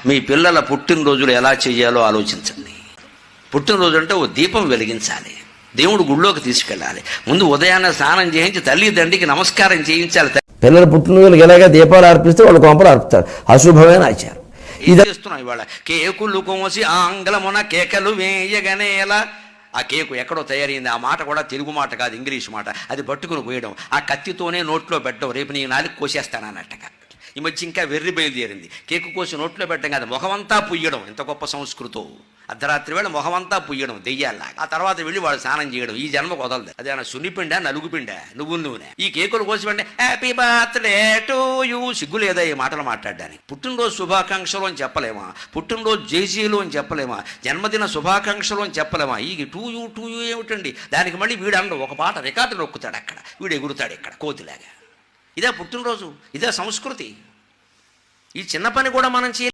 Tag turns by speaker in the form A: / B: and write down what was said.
A: మీ పిల్లల పుట్టినరోజులు ఎలా చేయాలో ఆలోచించండి. పుట్టినరోజు అంటే ఓ దీపం వెలిగించాలి, దేవుడు గుళ్ళోకి తీసుకెళ్ళాలి, ముందు ఉదయాన్నే స్నానం చేయించి తల్లి తండ్రికి నమస్కారం చేయించాలి.
B: పిల్లల పుట్టినరోజులకు ఎలాగా దీపాలు అర్పిస్తే వాళ్ళు కొంపలు అర్పుతారు, అశుభమైన ఆచారం.
A: ఇది చేస్తున్నాం ఇవాళ. కేకులు కోసి ఆంగ్లమున కేకలు వేయగనేలా. ఆ కేకు ఎక్కడో తయారైంది, ఆ మాట కూడా తెలుగు మాట కాదు, ఇంగ్లీష్ మాట. అది పట్టుకుని పోయడం, ఆ కత్తితోనే నోట్లో పెట్టడం, రేపు నీ నాలుగు కోసేస్తానన్నట్టుగా. ఈ మధ్య ఇంకా వెర్రి బయలుదేరింది, కేకు కోసి నోట్లో పెట్టడం కాదు, ముఖమంతా పుయ్యడం. ఎంత గొప్ప సంస్కృతం! అర్ధరాత్రి వేళ ముఖమంతా పుయ్యడం దెయ్యాల్లా. ఆ తర్వాత వెళ్ళి వాడు స్నానం చేయడం. ఈ జన్మ వదలదు. అదేనా సున్నిపిండా నలుగుపిండా నువ్వు నూనె. ఈ కేకులు కోసి వెంటనే హ్యాపీ బర్త్డే టు యూ. సిగ్గు లేదా ఈ మాటలు మాట్లాడడానికి? పుట్టినరోజు శుభాకాంక్షలు అని చెప్పలేమా? పుట్టినరోజు జేజీలు అని చెప్పలేమా? జన్మదిన శుభాకాంక్షలు అని చెప్పలేమా? ఈ టూ యూ ఏమిటండి? దానికి మళ్ళీ వీడు అండ ఒక పాట రికార్డు నొక్కుతాడు, అక్కడ వీడు ఎగురుతాడు ఇక్కడ కోతిలాగా. ఇదే పుట్టినరోజు, ఇదే సంస్కృతి. ఈ చిన్న పని కూడా మనం